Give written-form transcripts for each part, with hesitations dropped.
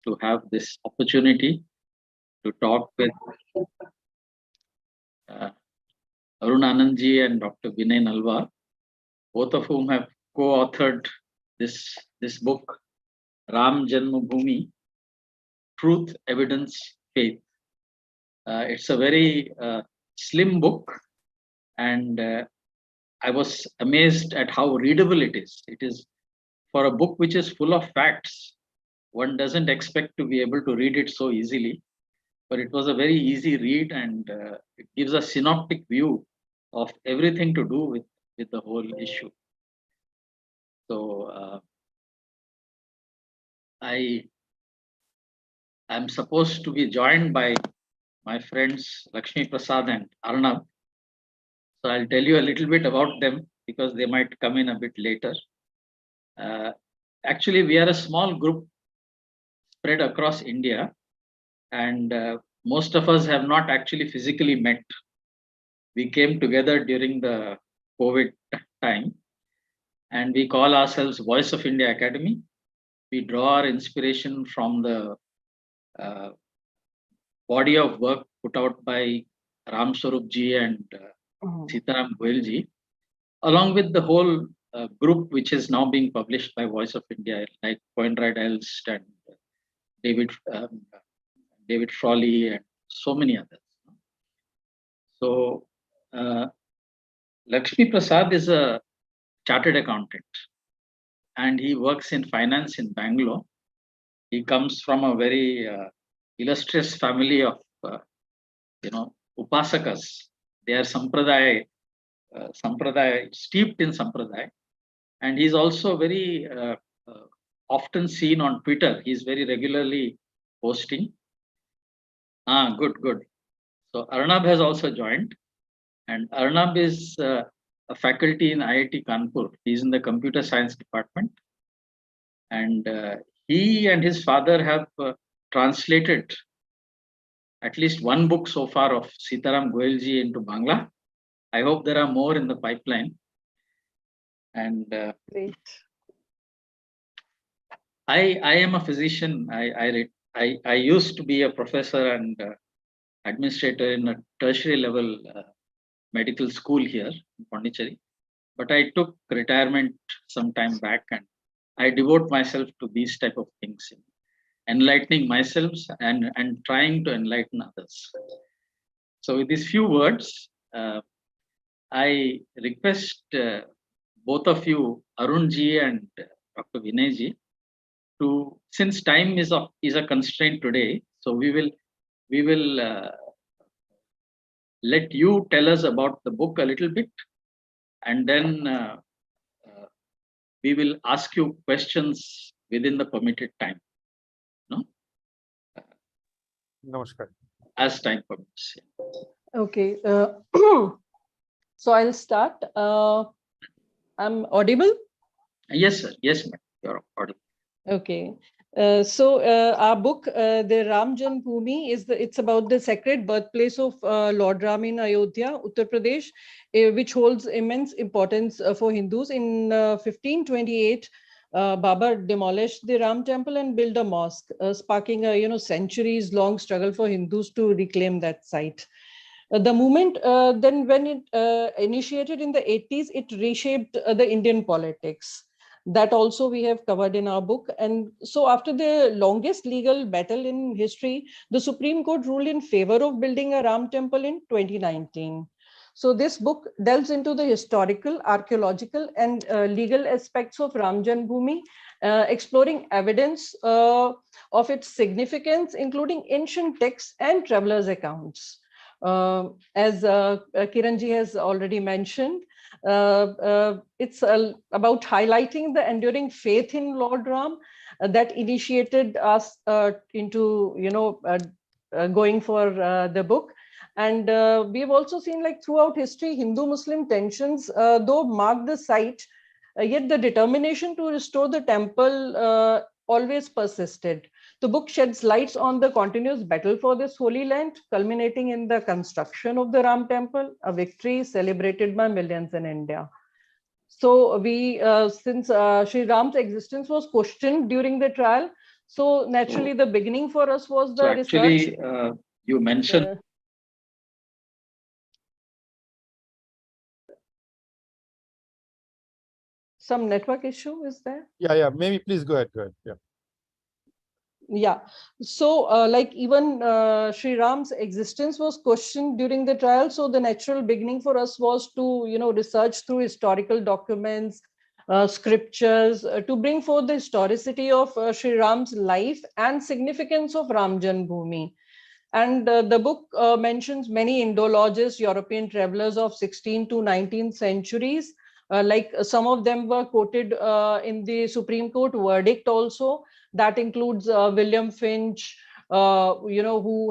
to have this opportunity to talk with uh, Arun Anand ji and Dr. Vinay Nalwa, both of whom have co-authored this book, Ramjanmabhoomi, Truth, Evidence, Faith. It's a very slim book, and I was amazed at how readable it is. It is for a book which is full of facts. One doesn't expect to be able to read it so easily, but it was a very easy read, and it gives a synoptic view of everything to do with the whole issue. So I'm supposed to be joined by my friends Lakshmi Prasad and Arnab. So I'll tell you a little bit about them because they might come in a bit later. Actually, we are a small group spread across India, and most of us have not actually physically met. We came together during the COVID time, and we call ourselves Voice of India Academy. We draw our inspiration from the body of work put out by Ram Swarup ji and Sitaram Goel ji, along with the whole group which is now being published by Voice of India, like Coenrad Elst and David Frawley and so many others. So Lakshmi Prasad is a chartered accountant, and he works in finance in Bangalore. He comes from a very illustrious family of upasakas. They are sampradaya steeped in sampradaya, and he's also very often seen on Twitter. He's very regularly posting. Good. So Arnab has also joined, and Arnab is a faculty in IIT Kanpur. He's in the computer science department, and he and his father have translated at least one book so far of Sitaram Goel ji into Bangla. I hope there are more in the pipeline. And great. I am a physician. I used to be a professor and administrator in a tertiary level medical school here in Pondicherry, but I took retirement some time back, and I devote myself to these type of things, enlightening myself and trying to enlighten others. So with these few words, I request both of you, Arun ji and Dr. Vinay ji, to, since time is a constraint today, so we will let you tell us about the book a little bit, and then we will ask you questions within the permitted time. No? Namaskar. As time permits. Okay. So I'll start. I'm audible? Yes, sir. Yes, ma'am. You're audible. Okay. So our book, the Ramjanmabhoomi, it's about the sacred birthplace of Lord Ram in Ayodhya, Uttar Pradesh, which holds immense importance for Hindus. In 1528, Babur demolished the Ram temple and built a mosque, sparking a centuries long struggle for Hindus to reclaim that site. The movement, then when it initiated in the 80s, it reshaped the Indian politics. That also we have covered in our book. And so after the longest legal battle in history, the Supreme Court ruled in favor of building a Ram temple in 2019. So this book delves into the historical, archaeological, and legal aspects of Ramjanmabhoomi, exploring evidence of its significance, including ancient texts and travelers' accounts. As Kiranji has already mentioned, it's about highlighting the enduring faith in Lord Ram that initiated us into going for the book. And we've also seen, like, throughout history, Hindu-Muslim tensions though marked the site, yet the determination to restore the temple always persisted. The book sheds lights on the continuous battle for this holy land, culminating in the construction of the Ram temple, a victory celebrated by millions in India. So we, since Sri Ram's existence was questioned during the trial, So naturally, the beginning for us was So the research. actually, you mentioned. Some network issue is there? Yeah. Maybe please go ahead. Yeah. Yeah. So, like even Sri Ram's existence was questioned during the trial. So the natural beginning for us was to, research through historical documents, scriptures, to bring forth the historicity of Sri Ram's life and significance of Ramjanmabhoomi. And the book mentions many Indologists, European travelers of 16th to 19th centuries. Like some of them were quoted in the Supreme Court verdict also. That includes William Finch, who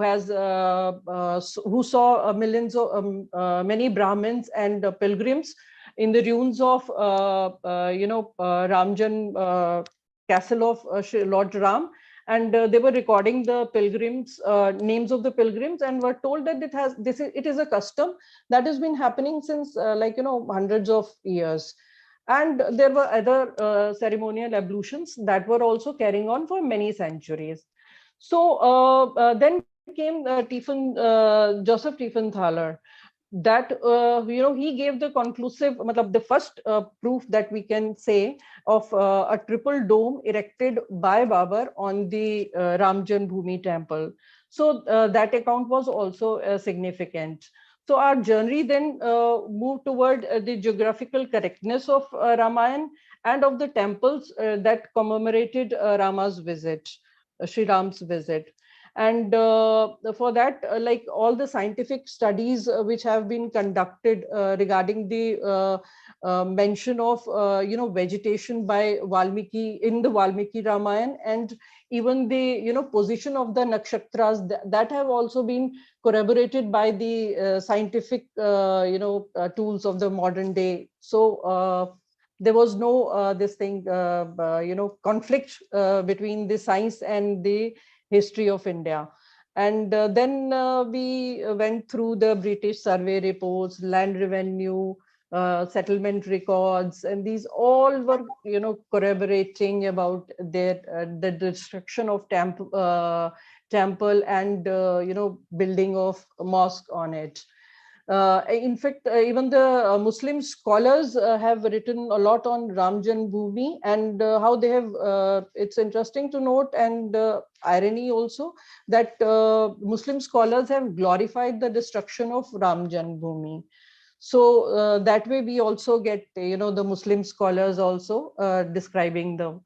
saw millions of many Brahmins and pilgrims in the ruins of Ramjan castle of Lord Ram, and they were recording the pilgrims, names of the pilgrims, and were told that it is a custom that has been happening since hundreds of years. And there were other ceremonial ablutions that were also carrying on for many centuries. So then came Joseph Tiefenthaler, that he gave the conclusive, the first proof that we can say of a triple dome erected by Babur on the Ramjanmabhoomi temple. So that account was also significant. So our journey then moved toward the geographical correctness of Ramayana and of the temples that commemorated Rama's visit, Sri Ram's visit. And for that, like all the scientific studies which have been conducted regarding the mention of vegetation by Valmiki in the Valmiki Ramayana, and even the position of the nakshatras, that have also been corroborated by the scientific tools of the modern day. So there was no conflict between the science and the history of India. And then we went through the British survey reports, land revenue, settlement records, and these all were, corroborating about the destruction of temple and, building of mosque on it. In fact, even the Muslim scholars have written a lot on Ramjanmabhoomi, and how they have, it's interesting to note, and irony also, that Muslim scholars have glorified the destruction of Ramjanmabhoomi. So that way we also get, the Muslim scholars also describing them.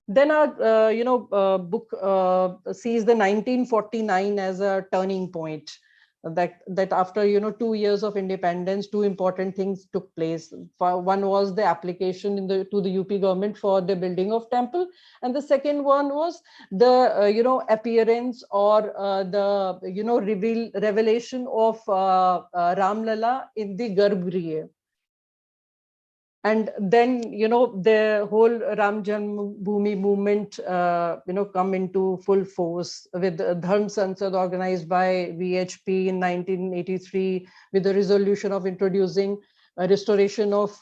Then our, book sees the 1949 as a turning point. That after 2 years of independence, two important things took place. One was the application to the UP government for the building of temple, and the second one was the appearance or the revelation of Ram Lala in the Garbhagriha. And then the whole Ramjanmabhoomi movement come into full force with Dharm Sansad organized by VHP in 1983, with the resolution of introducing a restoration of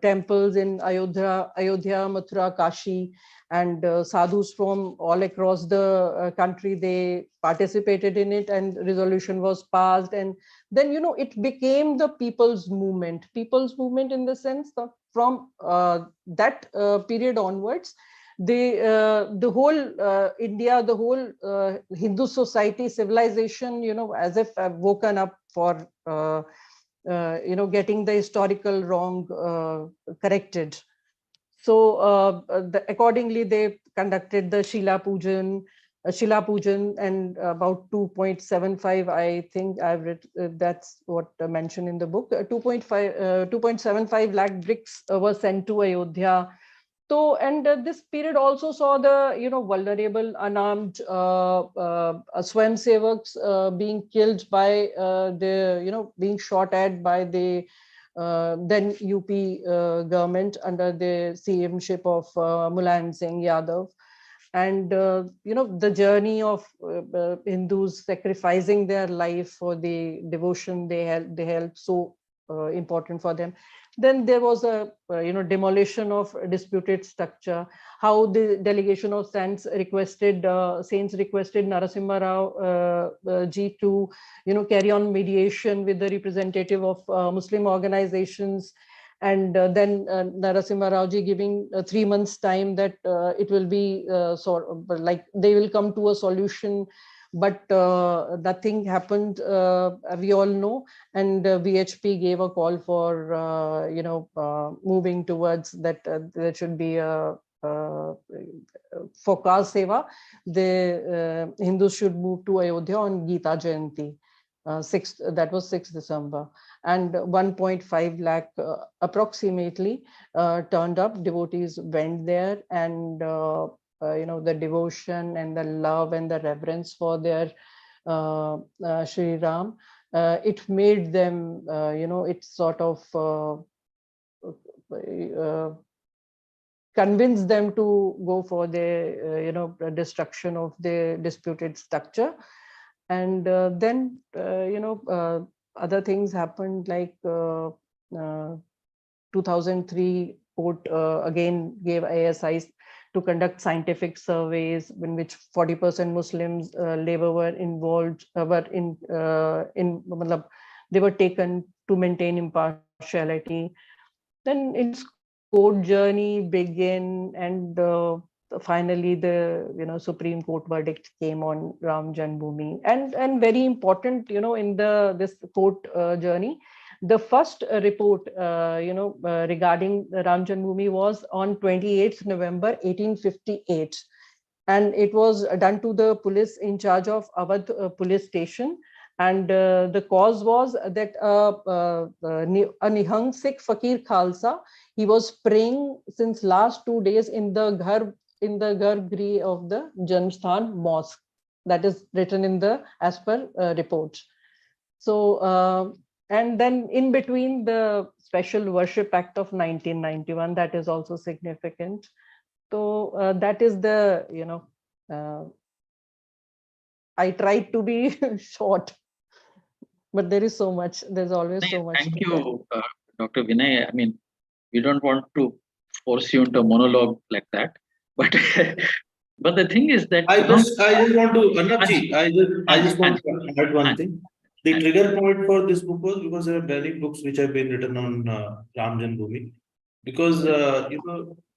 temples in Ayodhya, Mathura, Kashi, and sadhus from all across the country, they participated in it, and resolution was passed. And then it became the people's movement in the sense that from that period onwards, the whole India, the whole Hindu society, civilization, as if have woken up for getting the historical wrong corrected. So accordingly, they conducted the Shila Pujan, and about 2.75, I think I've read, that's what mentioned in the book, 2.75 lakh bricks were sent to Ayodhya. So, and this period also saw the, vulnerable, unarmed Swayamsevaks being killed by being shot at by the then UP government under the CM-ship of Mulayam Singh Yadav. And the journey of Hindus sacrificing their life for the devotion they held so important for them. Then there was a demolition of disputed structure. How the delegation of saints requested Narasimha Rao ji to carry on mediation with the representative of Muslim organizations, and then Narasimha Rao ji giving 3 months time that it will be like they will come to a solution. But nothing happened, we all know, and VHP gave a call for moving towards that there should be a for Kar Seva, the Hindus should move to Ayodhya on Gita Jayanti. 6th, that was 6th December, and 1.5 lakh approximately turned up. Devotees went there, and the devotion and the love and the reverence for their Sri Ram, it made them, it sort of convinced them to go for the destruction of the disputed structure. And then other things happened, like 2003 court again gave ISIs to conduct scientific surveys in which 40% Muslims labor were involved, they were taken to maintain impartiality. Then its court journey began, and finally the Supreme Court verdict came on Ramjanmabhoomi. And very important, in this court journey, the first report regarding Ramjanmabhoomi was on 28th November 1858, and it was done to the police in charge of Awadh police station. And the cause was that a Nihang Sikh Fakir Khalsa, he was praying since last 2 days in the Garbhagriha of the Janmsthan mosque. That is written in the as per report. So and then in between, the Special Worship Act of 1991, that is also significant. So that is the I tried to be short, but there is so much. There's always so much. Thank you, Dr. Vinay. I mean, we don't want to force you into a monologue like that, but but the thing is that I just want to, Arnabji, I just want to add one thing. The trigger point for this book was because there are many books which have been written on Ramjanmabhoomi. Because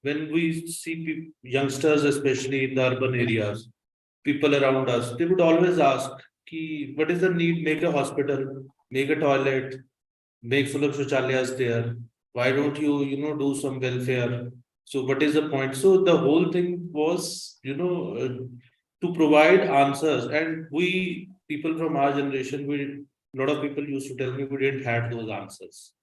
when we see youngsters, especially in the urban areas, people around us, they would always ask, what is the need? Make a hospital, make a toilet, make full of shauchalayas there. Why don't you, do some welfare? So what is the point? So the whole thing was, to provide answers. And we, people from our generation, a lot of people used to tell me we didn't have those answers.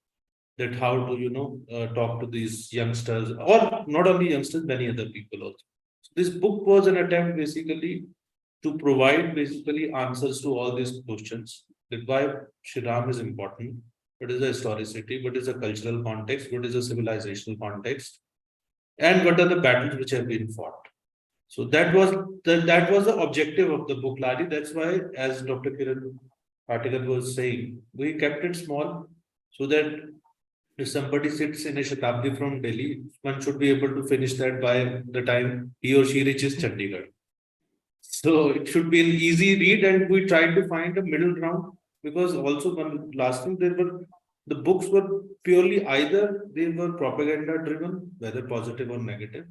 That how to, talk to these youngsters, or not only youngsters, many other people also. So this book was an attempt basically to provide answers to all these questions. That why Shri Ram is important, what is the historicity, what is the cultural context, what is the civilizational context, and what are the battles which have been fought. So that was the objective of the book, Lali. That's why, as Dr. Kiran Patikar was saying, we kept it small so that if somebody sits in a Shatabdi from Delhi, one should be able to finish that by the time he or she reaches Chandigarh. So it should be an easy read, and we tried to find a middle ground, because also one last thing, the books were purely either they were propaganda driven, whether positive or negative.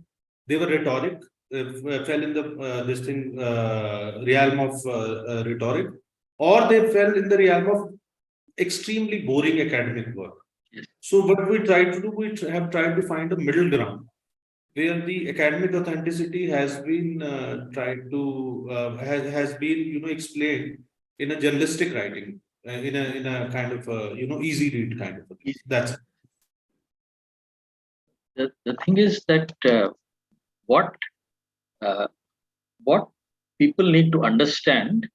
They were rhetoric, fell in the realm of rhetoric, or they fell in the realm of extremely boring academic work. So what we tried to do, we have tried to find a middle ground where the academic authenticity has been tried to has been explained in a journalistic writing, in a kind of easy read kind of. That's the thing is that what people need to understand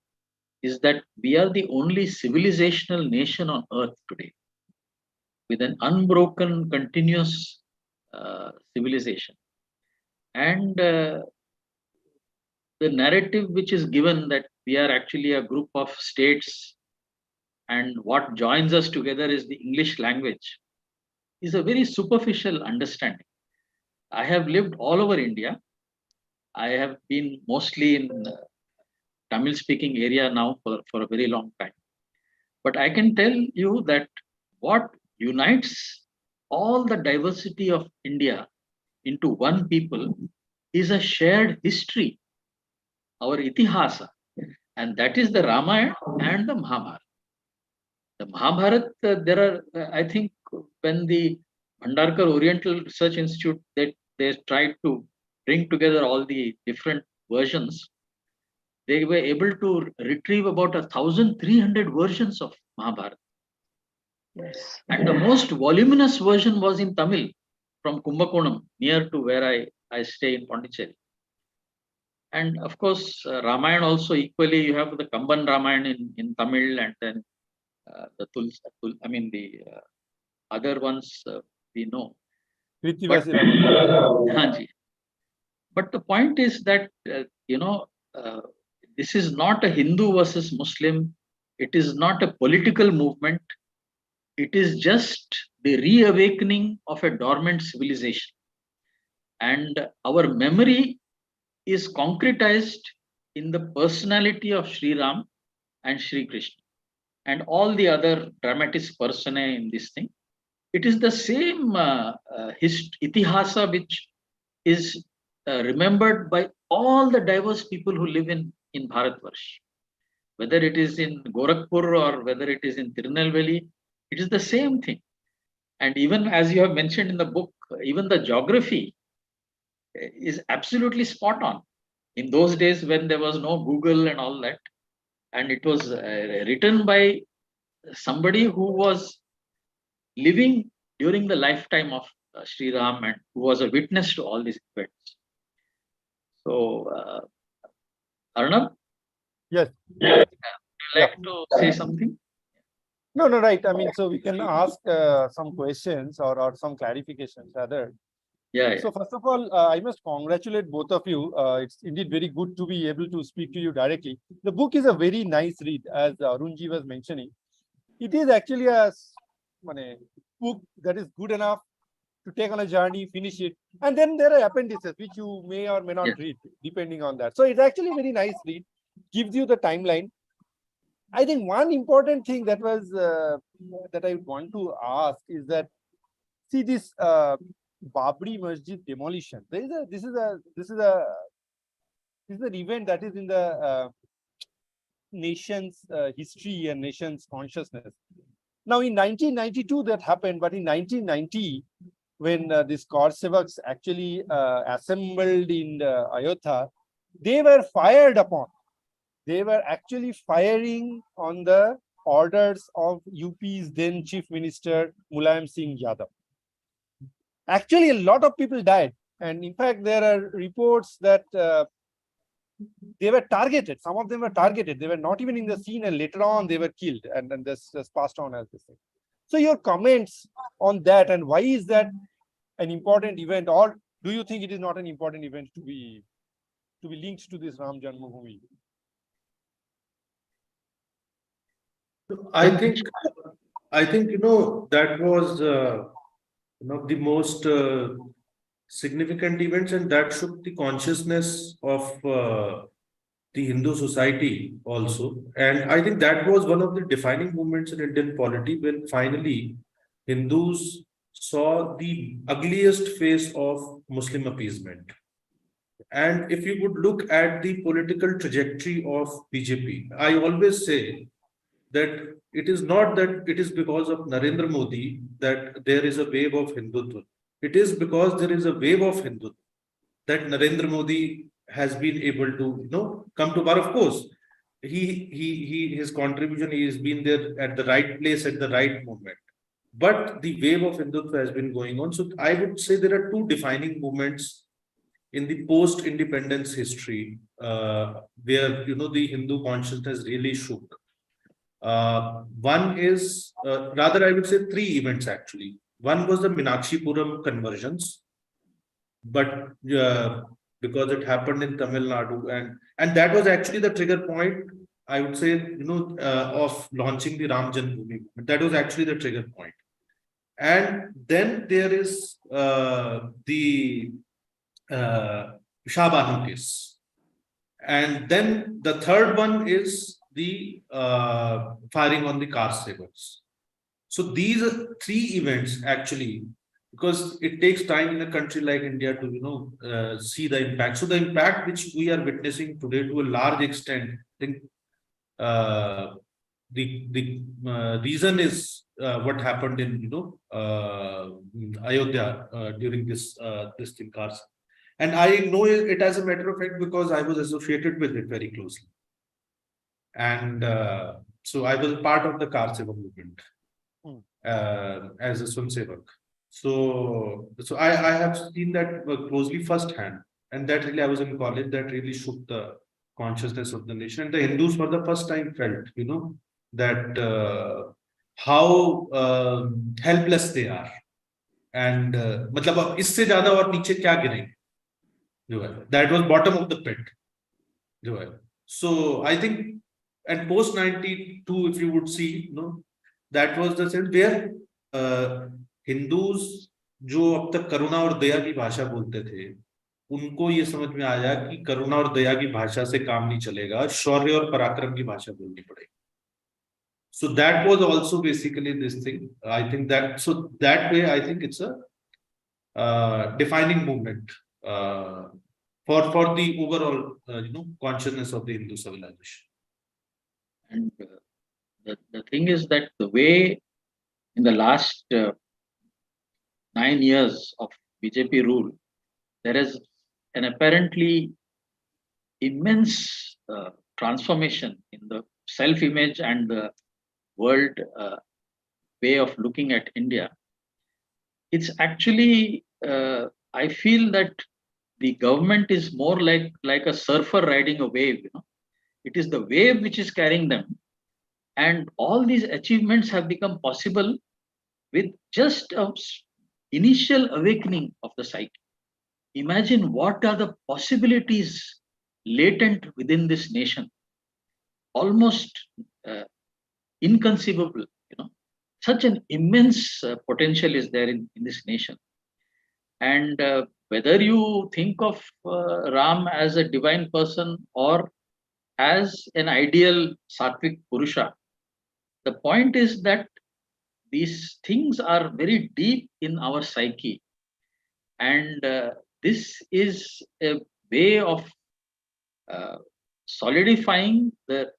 is that we are the only civilizational nation on earth today with an unbroken, continuous civilization. And the narrative which is given that we are actually a group of states and what joins us together is the English language is a very superficial understanding. I have lived all over India. I have been mostly in Tamil speaking area now for a very long time. But I can tell you that what unites all the diversity of India into one people is a shared history, our itihasa, and that is the Ramayana and the Mahabharata. The Mahabharata, there are, I think, when the Bhandarkar Oriental Research Institute, they tried to bring together all the different versions, they were able to retrieve about 1,300 versions of Mahabharata. Yes. And the most voluminous version was in Tamil from Kumbakonam, near to where I stay in Pondicherry. And of course, Ramayana also equally, you have the Kamban Ramayana in Tamil, and then the other ones we know. But, Hanji. But the point is that, this is not a Hindu versus Muslim. It is not a political movement. It is just the reawakening of a dormant civilization. And our memory is concretized in the personality of Sri Ram and Sri Krishna and all the other dramatis personae in this thing. It is the same itihasa which is remembered by all the diverse people who live in Bharatvarsh. Whether it is in Gorakhpur or whether it is in Tirunelveli, it is the same thing. And even as you have mentioned in the book, even the geography is absolutely spot on. In those days when there was no Google and all that, and it was written by somebody who was living during the lifetime of Sri Ram and who was a witness to all these events. So, Arnab? Yes. Would you like to say something? No, right. I mean, so we can ask some questions or some clarifications rather. Yeah. So first of all, I must congratulate both of you. It's indeed very good to be able to speak to you directly. The book is a very nice read, as Arunji was mentioning. It is actually a book that is good enough to take on a journey, finish it, and then there are appendices which you may or may not read, depending on that. So it's actually a very nice read, gives you the timeline. I think one important thing that was that I want to ask is that, see, this Babri Masjid demolition. This is an event that is in the nation's history and nation's consciousness. Now, in 1992 that happened, but in 1990, when these Kaursevaks actually assembled in Ayodhya, they were fired upon. They were actually firing on the orders of UP's then Chief Minister Mulayam Singh Yadav. Actually, a lot of people died. And in fact, there are reports that they were targeted. Some of them were targeted. They were not even in the scene, and later on they were killed and this passed on as this thing. So your comments on that, and why is that an important event, or do you think it is not an important event to be linked to this Ramjanmabhoomi? I think that was the most significant events, and that shook the consciousness of the Hindu society also. And I think that was one of the defining moments in Indian polity, when finally Hindus saw the ugliest face of Muslim appeasement. And if you would look at the political trajectory of BJP, I always say that it is not that it is because of Narendra Modi that there is a wave of Hindutva. It is because there is a wave of Hindutva that Narendra Modi has been able to, come to power. Of course, his contribution, he has been there at the right place at the right moment. But the wave of Hindutva has been going on. So I would say there are two defining movements in the post-independence history where the Hindu consciousness really shook. One is, rather I would say three events actually. One was the Meenakshipuram conversions, but because it happened in Tamil Nadu, and that was actually the trigger point, I would say, of launching the Ramjanmabhoomi. That was actually the trigger point. And then there is the Shah Banu case. And then the third one is the firing on the car savers. So these are three events actually, because it takes time in a country like India to see the impact. So the impact which we are witnessing today to a large extent, I think the reason is what happened in Ayodhya during this thing cars. And I know it as a matter of fact because I was associated with it very closely. And so I was part of the car seva movement as a swamsevak. So I have seen that closely firsthand. And that really, I was in college, that really shook the consciousness of the nation. And the Hindus for the first time felt, that how helpless they are. And मतलब अब इससे ज्यादा और नीचे क्या गिरेंगे जो है, that was bottom of the pit जो है. So I think and post 92 if you would see that was the sense where Hindus जो अब तक करुणा और दया की भाषा बोलते थे उनको ये समझ में आया कि करुणा और दया की भाषा से काम नहीं चलेगा, शौर्य और पराक्रम की भाषा बोलनी पड़ेगी. So that was also basically this thing. I think that so that way I think it's a defining movement for the overall consciousness of the Hindu civilization. And the thing is that the way in the last 9 years of BJP rule, there is an apparently immense transformation in the self-image and the world way of looking at India. It's actually, I feel that the government is more like a surfer riding a wave. It is the wave which is carrying them. And all these achievements have become possible with just an initial awakening of the psyche. Imagine what are the possibilities latent within this nation. Almost inconceivable, such an immense potential is there in this nation. And whether you think of Ram as a divine person or as an ideal Sattvic Purusha, the point is that these things are very deep in our psyche. And this is a way of solidifying the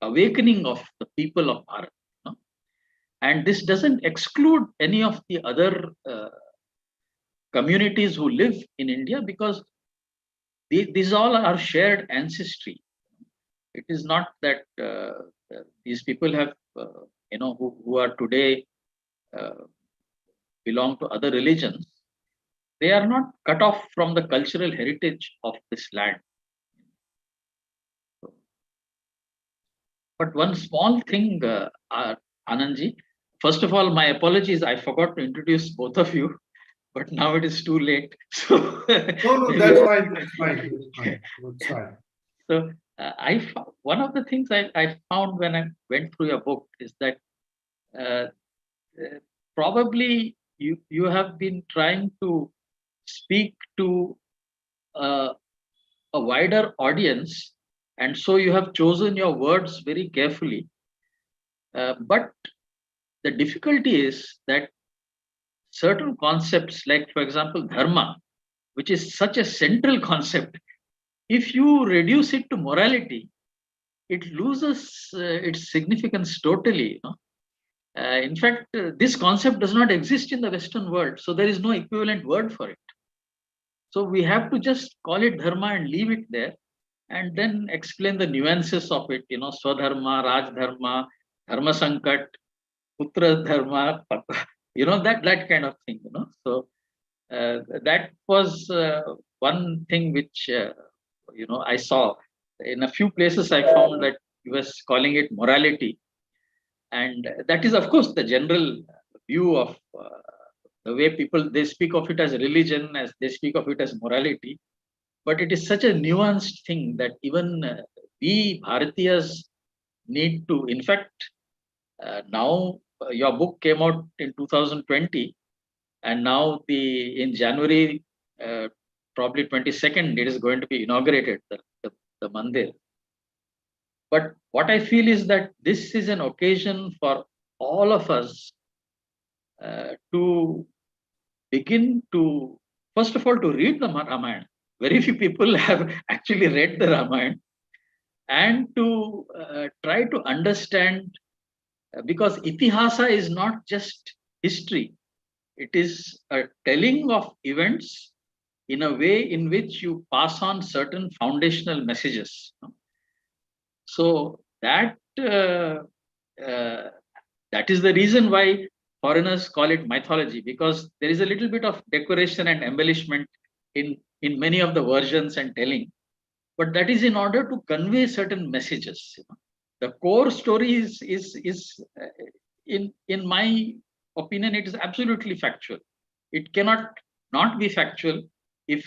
awakening of the people of Bharat. And this doesn't exclude any of the other communities who live in India, because these all are shared ancestry. It is not that these people have, who are today belong to other religions. They are not cut off from the cultural heritage of this land. But one small thing, Anandji, first of all, my apologies, I forgot to introduce both of you, but now it is too late. So No, that's fine. That's fine. That's fine. So one of the things I found when I went through your book is that probably you have been trying to speak to a wider audience, and so you have chosen your words very carefully. But the difficulty is that certain concepts, like for example, dharma, which is such a central concept, if you reduce it to morality, it loses its significance totally. In fact, this concept does not exist in the Western world, so there is no equivalent word for it. So we have to just call it dharma and leave it there, and then explain the nuances of it. Swadharma, Rajdharma, Dharma Sankat, Putra Dharma, that kind of thing. So that was one thing which I saw. In a few places I found that he was calling it morality, and that is of course the general view of the way people, they speak of it as religion, as they speak of it as morality. But it is such a nuanced thing that even we Bharatiyas need to, in fact, now your book came out in 2020, and now in January, probably 22nd, it is going to be inaugurated, the mandir. But what I feel is that this is an occasion for all of us to begin to, first of all, to read the Ramayana. Very few people have actually read the Ramayana, and to try to understand, because itihasa is not just history. It is a telling of events in a way in which you pass on certain foundational messages. So that is the reason why foreigners call it mythology, because there is a little bit of decoration and embellishment in many of the versions and telling, but that is in order to convey certain messages. The core story is in my opinion, it is absolutely factual. It cannot not be factual if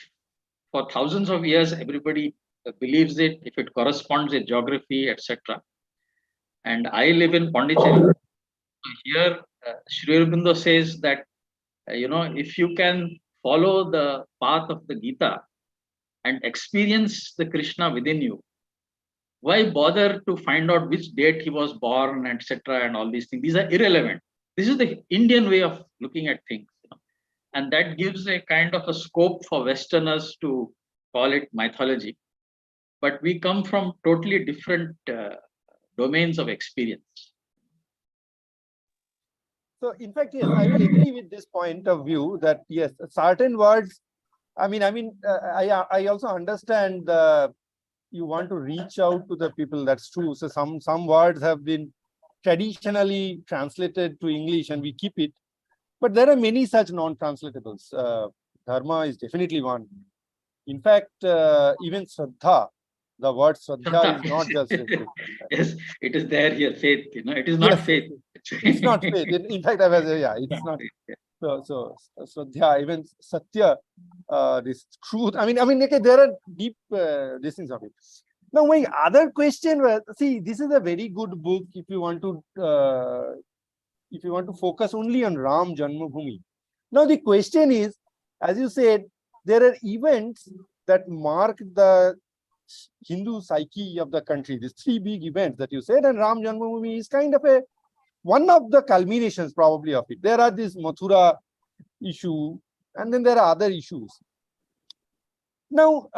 for thousands of years everybody believes it, if it corresponds with geography, etc. And I live in Pondicherry. Here, Sri Aurobindo says that if you can follow the path of the Gita and experience the Krishna within you, why bother to find out which date he was born, etc. and all these things? These are irrelevant. This is the Indian way of looking at things. And that gives a kind of a scope for Westerners to call it mythology. But we come from totally different domains of experience. So, in fact, yes, I will agree with this point of view that yes, certain words. I also understand you want to reach out to the people. That's true. So some words have been traditionally translated to English, and we keep it. But there are many such non-translatables. Dharma is definitely one. In fact, even Shraddha, the word Shraddha is not just faith. Yes, it is there here, faith. It is not faith. It's not faith. In fact, it's not. So Shraddha, even Satya, this truth. Okay, there are deep these things of it. Now, my other question was, see, this is a very good book if you want to focus only on Ramjanmabhoomi. Now, the question is, as you said, there are events that mark the Hindu psyche of the country. These three big events that you said, and Ramjanmabhoomi is kind of one of the culminations probably of it. There are this Mathura issue, and then there are other issues. Now,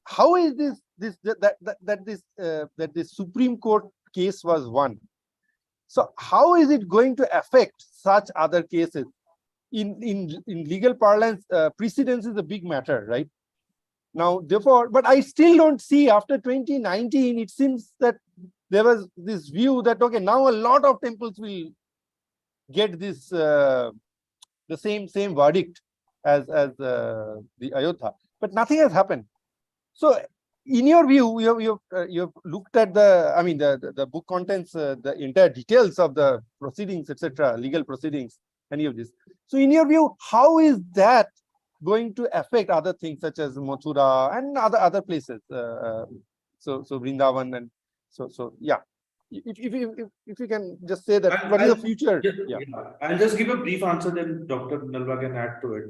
how is that this Supreme Court case was won? So how is it going to affect such other cases? In legal parlance, precedence is a big matter, right? Now, therefore, but I still don't see after 2019, it seems that there was this view that, okay, now a lot of temples will get this the same verdict as the Ayodhya, but nothing has happened. So, in your view, you've looked at the book contents, the entire details of the proceedings, etc., legal proceedings, any of this. So, in your view, how is that going to affect other things such as Mathura and other places? So Vrindavan and so yeah. If you can just say that, what is the future? I'll just give a brief answer, then Dr. Nalwa can add to it.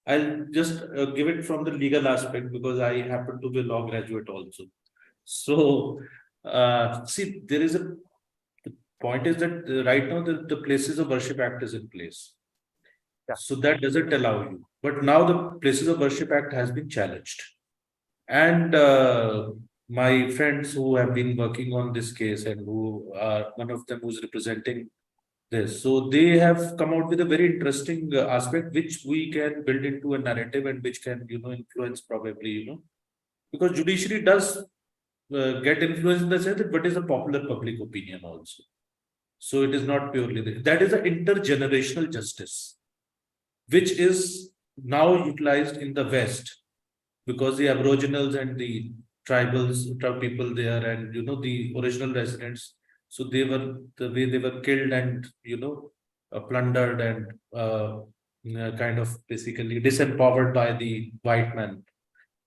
I'll just give it from the legal aspect because I happen to be a law graduate also. So, see, the point is that right now the Places of Worship Act is in place. Yeah. So that doesn't allow you. But now the Places of Worship Act has been challenged. And my friends who have been working on this case and who are one of them who's representing this, so they have come out with a very interesting aspect which we can build into a narrative and which can influence probably because judiciary does get influenced in the sense that what is a popular public opinion also. So it is not purely that is an intergenerational justice which is now utilized in the West because the Aboriginals and the tribal people there and the original residents, so they were the way they were killed and plundered and kind of basically disempowered by the white men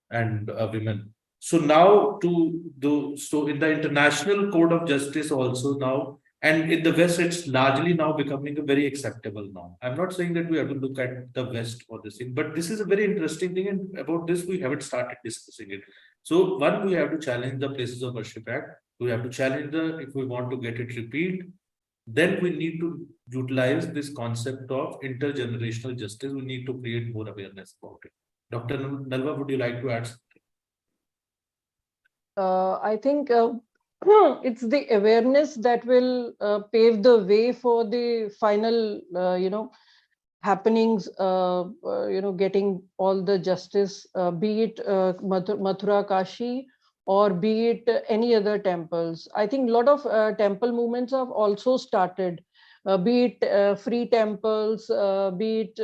and women. So now in the International Court of Justice also now And in the West, it's largely now becoming a very acceptable now. I'm not saying that we have to look at the West for this thing, but this is a very interesting thing. And about this, we haven't started discussing it. So one, we have to challenge the Places of Worship Act. We have to challenge if we want to get it repeat, then we need to utilize this concept of intergenerational justice. We need to create more awareness about it. Dr. Nalwa, would you like to add something? I think it's the awareness that will pave the way for the final, happenings, getting all the justice, be it Mathura, Kashi, or be it any other temples. I think a lot of temple movements have also started, be it free temples, be it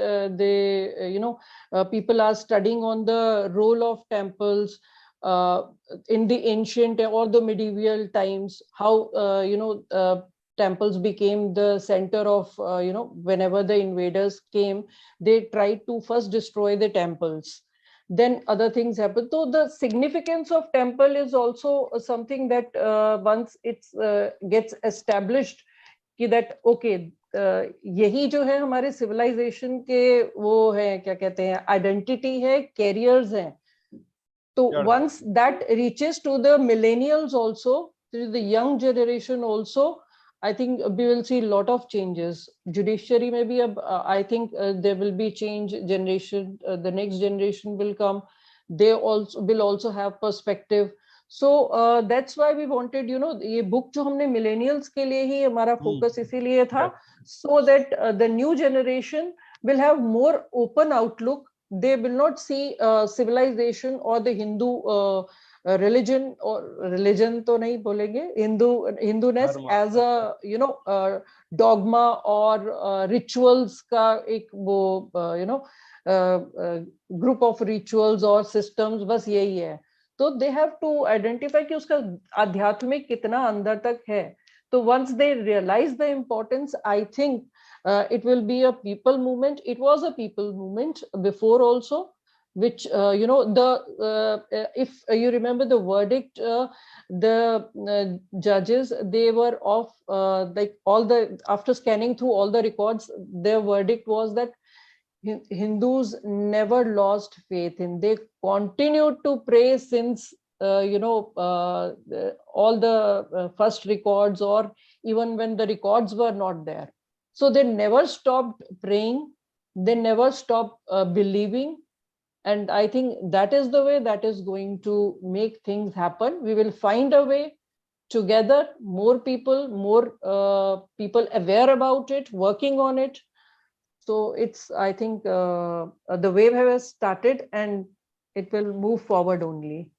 people are studying on the role of temples in the ancient or the medieval times, how temples became the center of whenever the invaders came, they tried to first destroy the temples, then other things happen. So the significance of temple is also something that once it's gets established कि that okay, यही जो है हमारे civilization के वो है, क्या कहते हैं, identity है, carriers हैं. So once that reaches to the millennials also, to the young generation also, I think we will see a lot of changes. Judiciary maybe, I think there will be change. Generation, the next generation will come. They also will also have perspective. So that's why we wanted, ये book जो हमने millennials के लिए ही हमारा focus इसीलिए था, so that the new generation will have more open outlook. They will not see civilization or the Hindu religion, or religion to nahi bolenge, Hinduness as a dogma or rituals ka ek wo group of rituals or systems, bas yahi hai. So they have to identify कि उसका आध्यात्मिक कितना अंदर तक है. So once they realize the importance, I think it will be a people movement. It was a people movement before also, which if you remember the verdict, the judges, they were of like all the, after scanning through all the records, their verdict was that Hindus never lost faith in. They continued to pray since all the first records, or even when the records were not there. So they never stopped praying. They never stopped believing. And I think that is the way that is going to make things happen. We will find a way together, more people aware about it, working on it. So it's, I think the wave has started and it will move forward only.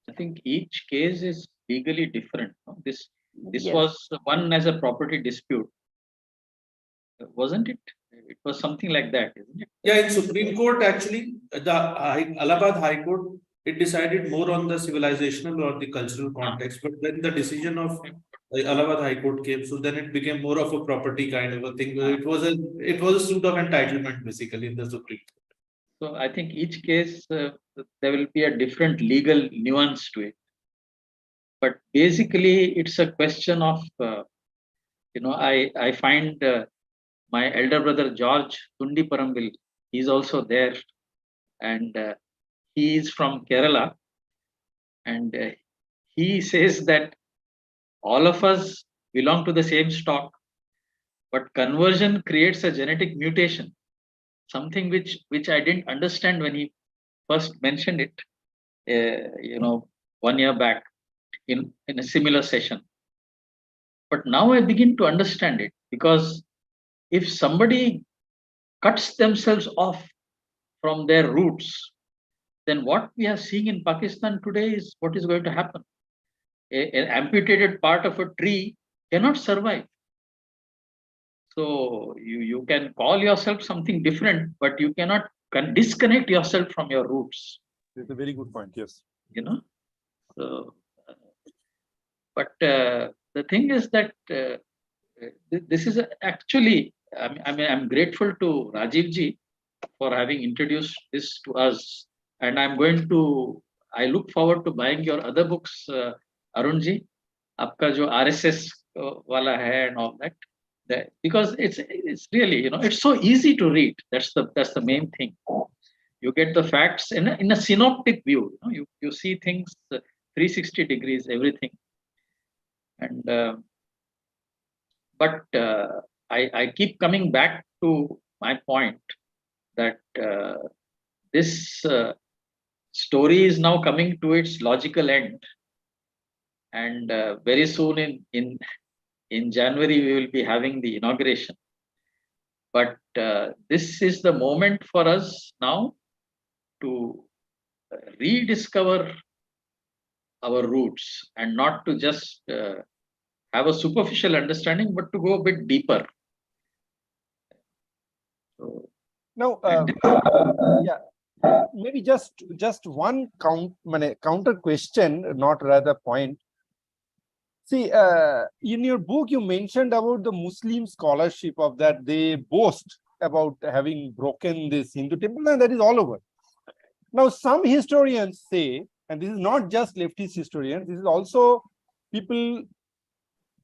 I think each case is legally different. No? This Yes. was one as a property dispute, wasn't it? It was something like that, isn't it? Yeah, in Supreme Court, actually, the Allahabad High Court, it decided more on the civilizational or the cultural context. But then the decision of Allahabad High Court came, so then it became more of a property kind of a thing. It was a suit of entitlement basically in the Supreme Court. So I think each case there will be a different legal nuance to it. But basically, it's a question of I find my elder brother George Tundi Parambil, he's also there, and he is from Kerala, and he says that all of us belong to the same stock, but conversion creates a genetic mutation, something which I didn't understand when he first mentioned it, 1 year back in a similar session. But now I begin to understand it, because if somebody cuts themselves off from their roots, then what we are seeing in Pakistan today is what is going to happen. An amputated part of a tree cannot survive. So you can call yourself something different, but you cannot disconnect yourself from your roots. It's a very good point. Yes. So, but the thing is that this is actually, I'm grateful to Rajiv ji for having introduced this to us, and I look forward to buying your other books, Arun ji. आपका जो RSS वाला है and all that, because it's really, it's so easy to read. That's the main thing. You get the facts in a synoptic view. You see things 360 degrees, everything. And but I keep coming back to my point that this story is now coming to its logical end, and very soon in January we will be having the inauguration. But this is the moment for us now to rediscover our roots and not to just have a superficial understanding, but to go a bit deeper. So, Now, yeah, maybe just one counter question, not rather point. See, in your book, you mentioned about the Muslim scholarship of that they boast about having broken this Hindu temple, and that is all over. Now, some historians say, and this is not just leftist historians, this is also people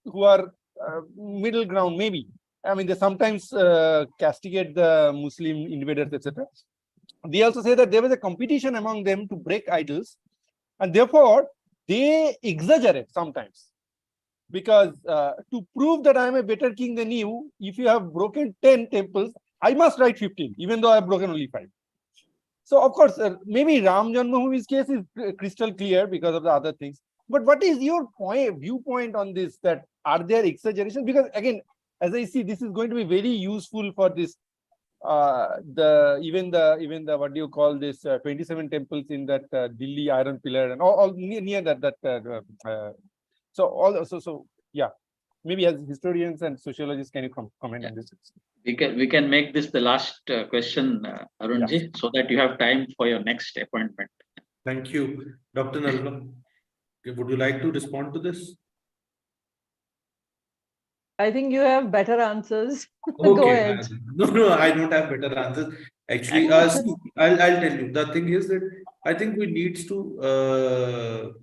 who are middle ground, maybe. I mean, they sometimes castigate the Muslim invaders, etc. They also say that there was a competition among them to break idols, and therefore they exaggerate sometimes. Because to prove that I am a better king than you, if you have broken 10 temples, I must write 15, even though I have broken only 5. So, of course, maybe Ramjanmabhoomi's case is crystal clear because of the other things. But what is your viewpoint on this? That are there exaggerations? Because again, as I see, this is going to be very useful for this. Even the what do you call this? 27 temples in that Delhi Iron Pillar and all near that. So yeah, maybe as historians and sociologists, can you comment on this? we can make this the last question, Arunji, so that you have time for your next appointment. Thank you, Dr. Nalwa. Would you like to respond to this? I think you have better answers. Okay. Go ahead. No, I don't have better answers. Actually, see, I'll tell you. The thing is that I think we need to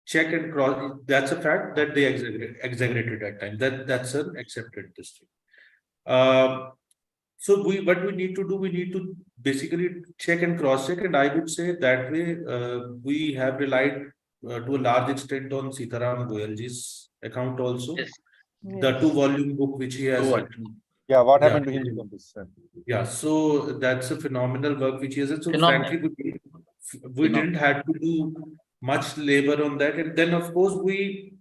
check and cross. That's a fact that they exaggerated at times. That's an accepted history. So what we need to do, we need to basically check and cross check, and I would say that way we have relied to a large extent on Sitaram Goyalji's account also. Yes. The 2-volume book which he has written. Yeah, what happened to Hindu temples? Yeah, so that's a phenomenal work which he has. So Phenomenal. frankly, we didn't have to do much labor on that, and then of course we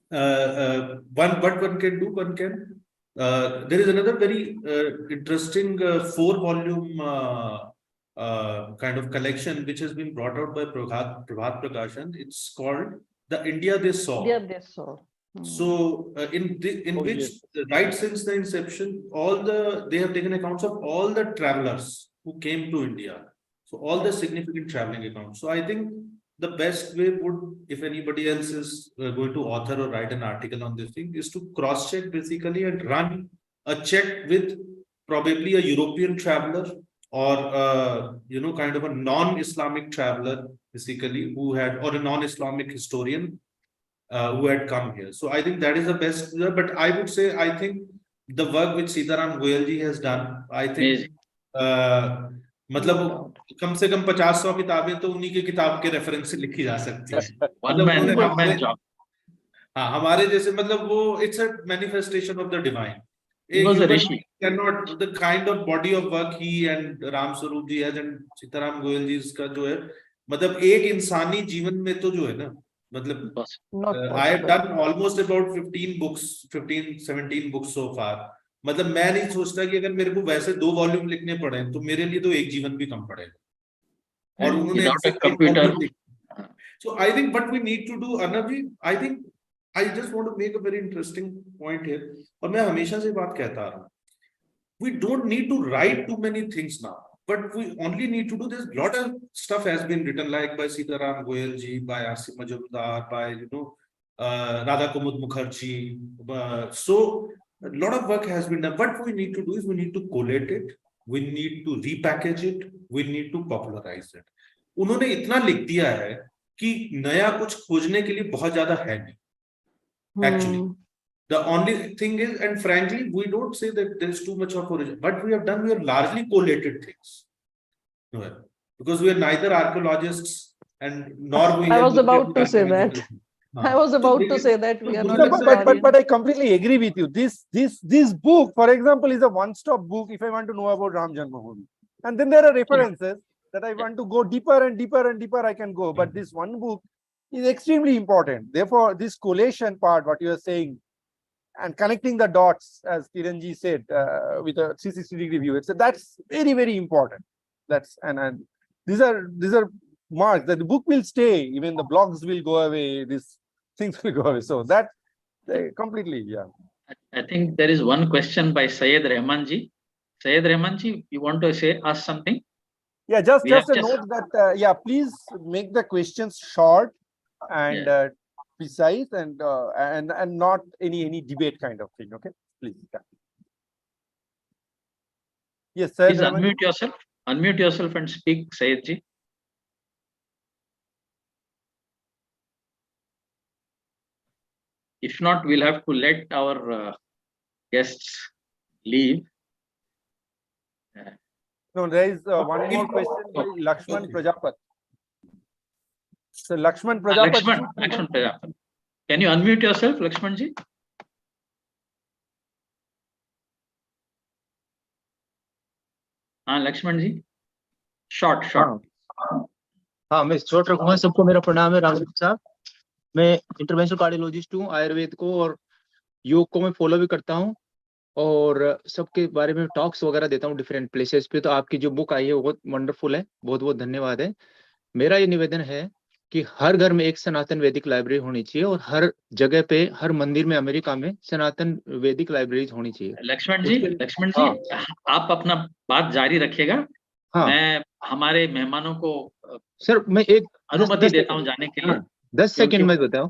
what one can do, one can. There is another very interesting 4-volume kind of collection which has been brought out by Prabhat Prakashan. It's called The India They Saw. Yeah, they saw. So which right since the inception, they have taken accounts of all the travelers who came to India. So all the significant traveling accounts. So I think the best way would, if anybody else is going to author or write an article on this thing, is to cross-check basically and run a check with probably a European traveler or kind of a non-Islamic traveler basically who had, or a non-Islamic historian who had come here. So I think that is the best. But I would say, I think the work which Sitaram Goyalji has done, I think मतलब कम से कम 50-100 किताबें तो उन्हीं के किताब के reference से लिखी जा सकती है। हाँ, हमारे जैसे मतलब वो it's a manifestation of the divine. The kind of body of work he and Ram Swarup ji has and Sitaram Goyal ji का जो है, मतलब एक इंसानी जीवन में तो जो है ना, मतलब I have done almost about 15-17 books so far. मतलब मैं नहीं सोचता कि अगर मेरे को वैसे 2 वॉल्यूम लिखने पड़े तो मेरे लिए तो एक जीवन भी कम पड़ेगा. और उन्होंने So I think what we need to do, Arnab, I think I just want to make a very interesting point here. और मैं हमेशा से बात कहता आ रहा हूँ. We don't need to write too many things now, but we only need to do this. Lot of stuff has been written, like by Sitaram Goyal ji, by R.C. Majumdar, by Radha Kumud Mukherjee. So a lot of work has been done. What we need to do is we need to collate it, we need to repackage it, we need to popularize it. उन्होंने इतना लिख दिया है कि नया कुछ खोजने के लिए बहुत ज्यादा है नहीं. actually. The only thing is, and frankly, we don't say that there's too much of origin, but we have largely collated things. Because we are neither archaeologists and nor we I are was looking about at the to say that. archaeological. I was about to say that we are not historians. But I completely agree with you. This book, for example, is a one-stop book if I want to know about Ramjanmabhoomi. And then there are references that I want to go deeper and deeper and deeper I can go. But this one book is extremely important. Therefore, this collation part, what you are saying, and connecting the dots, as Kiranji said, with a 360-degree view, that's very, very important. That's and these are marks that the book will stay, even the blogs will go away, these things will go away. So that completely, yeah. I think there is one question by Syed Rahmanji. Syed Rahmanji, you want to ask something? Yeah, just a note that yeah, please make the questions short and precise and not any debate kind of thing. Okay, please. Yeah. Yes, sir. Please unmute yourself. Unmute yourself and speak, Syedji. If not, we'll have to let our guests leave. No, there is one more question by Lakshman Prajapat. So Lakshman Prajapat. Lakshman Prajapat. Can you unmute yourself, Lakshmanji? Lakshman ji short हाँ मैं short रखूंगा। सबको मेरा प्रणाम है। रामदेव साहब, मैं interventional cardiologist हूँ। आयुर्वेद को और योग को मैं फॉलो भी करता हूँ और सबके बारे में टॉक्स वगैरह देता हूँ डिफरेंट प्लेसेस पे। तो आपकी जो बुक आई है वो बहुत वंडरफुल है, बहुत बहुत धन्यवाद है। मेरा ये निवेदन है कि हर घर में एक सनातन वैदिक लाइब्रेरी होनी चाहिए और हर जगह पे, हर मंदिर में अमेरिका में सनातन वैदिक लाइब्रेरी होनी चाहिए। लक्ष्मण जी आप अपना बात जारी रखिएगा। हाँ, मैं हमारे मेहमानों को सर मैं एक अनुमति देता हूँ जाने के लिए। 10 सेकंड में बताऊं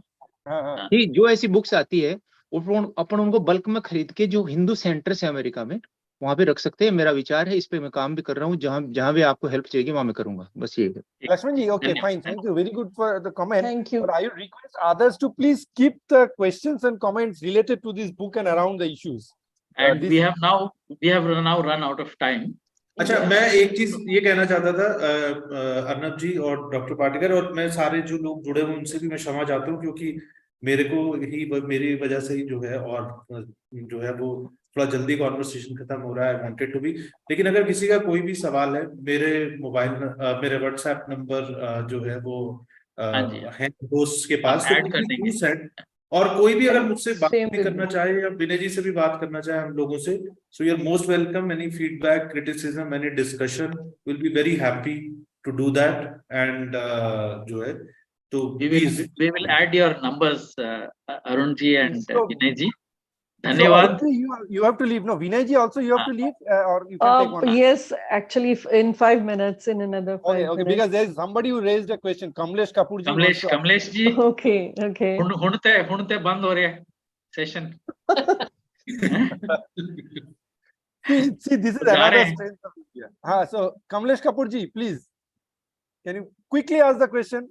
कि जो ऐसी बुक्स आती है अपन उनको बल्क में खरीद के जो हिंदू सेंटर्स है अमेरिका में वहां पे रख सकते हैं। मेरा विचार है, इस पे मैं काम भी कर रहा हूँ। जहां भी आपको हेल्प चाहिए वहां मैं करूंगा। बस ये है। Lakshman ji, okay, fine. Thank you. Very good for the comment. Thank you. But I would request others to please keep the questions and comments related to this book and around the issues. And we have now run out of time. अच्छा, मैं एक चीज ये कहना चाहता था अर्नब जी और doctor Patekar, और मैं सारे जो लोग जुड़े हुए उनसे भी मैं क्षमा चाहता हूँ क्योंकि मेरी वजह से ही जो है और जो है वो थोड़ा जल्दी कॉन्वर्सेशन खत्म हो रहा है। वांटेड टू बी, लेकिन अगर किसी का कोई भी सवाल है, मेरे व्हाट्सएप नंबर जो है वो है दोस्त के पास, तो और कोई भी अगर मुझसे बात भी करना चाहे या विनय जी से भी बात करना चाहे हम लोगों से, so you are most welcome. Any feedback, criticism, any discussion, will be very happy to do that. And जो है तो we will add your numbers, Arun ji and Vinay ji. धन्यवाद। You have to leave. No, Vinay ji also you have to leave, or you can take one. Yes, actually, in 5 minutes, in another 5 minutes. Okay, because there is somebody who raised a question. Kamlesh Kapoor ji. Kamlesh ji. Okay. हुणते बंद हो रहा है session. See, this is another strength of India. So Kamlesh Kapoor ji, please, can you quickly ask the question?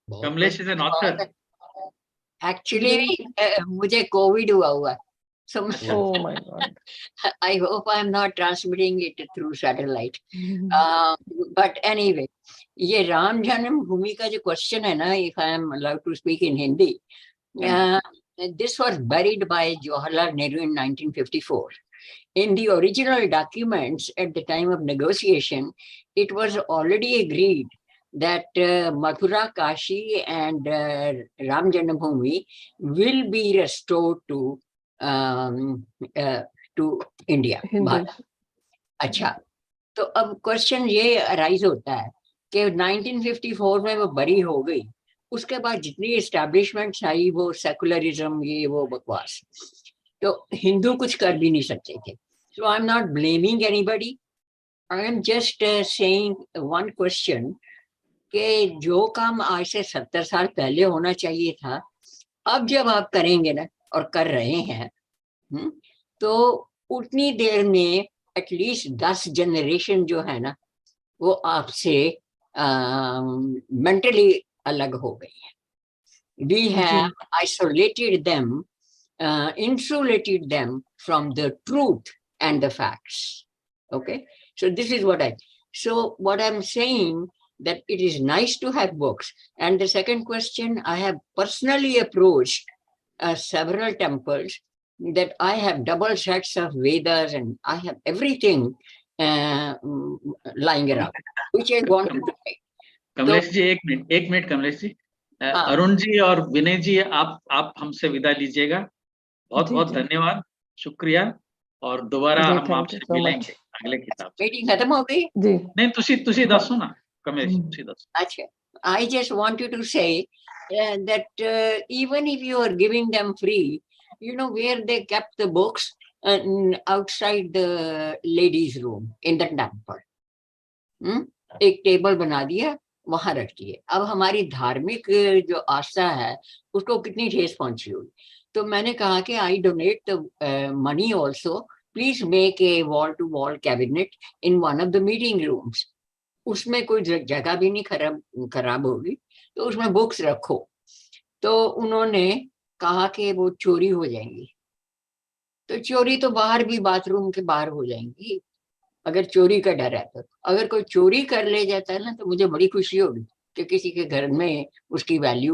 Kamlesh is an author. Actually, मुझे COVID हुआ है. So, oh my God. I hope I am not transmitting it through satellite. But anyway, ये राम जन्मभूमि का जो question है ना, if I am allowed to speak in Hindi, this was buried by Jawaharlal Nehru in 1954. In the original documents at the time of negotiation, it was already agreed that Mathura, Kashi and Ramjanmabhoomi will be restored to India. अच्छा, तो अब question ये arise होता है कि 1954 में वो बरी हो गई, उसके बाद जितनी एस्टैब्लिशमेंट्स आई वो सेकुलरिज्म, ये वो बकवास, तो हिंदू कुछ कर भी नहीं सकते थे. So I'm not blaming anybody. I am just saying one question कि जो काम आज से 70 साल पहले होना चाहिए था, अब जब आप करेंगे ना और कर रहे हैं, तो उतनी देर में एटलीस्ट 10 जनरेशन जो है ना वो आपसे मेंटली अलग हो गई है. We have isolated them, insulated them from the truth and the facts. Okay, so this is what I'm saying, that it is nice to have books. And the second question, I have personally approached several temples, that I have double sets of Vedas and I have everything lying around, which I want to try. Kamlesh ji एक minute Kamlesh ji, Arun ji और विनय जी आप हमसे विदा लीजिएगा। बहुत बहुत धन्यवाद, शुक्रिया, और दोबारा हम आपसे मिलेंगे अगले किताब। मीटिंग खत्म हो गई? नहीं, तुसी दसो ना कमलेश, तुसी दसो। अच्छा, I just wanted to say that even if you are giving them free, you know where they kept the books outside the ladies' room in the temple. एक टेबल बना दिया, वहां रख दिए। अब हमारी धार्मिक जो आस्था है उसको कितनी ठेस पहुंची होगी। तो मैंने कहा कि I donate the money also, please make a wall to wall cabinet in one of the meeting rooms. उसमें कोई जगह भी नहीं खराब होगी, तो उसमें बुक्स रखो। तो उन्होंने कहा कि वो चोरी हो जाएंगी। तो चोरी तो बाहर भी, बाथरूम के बाहर हो जाएंगी, अगर चोरी का डर है। तो अगर कोई चोरी कर ले जाता है ना, तो मुझे बड़ी खुशी होगी कि किसी के घर में उसकी वैल्यू है।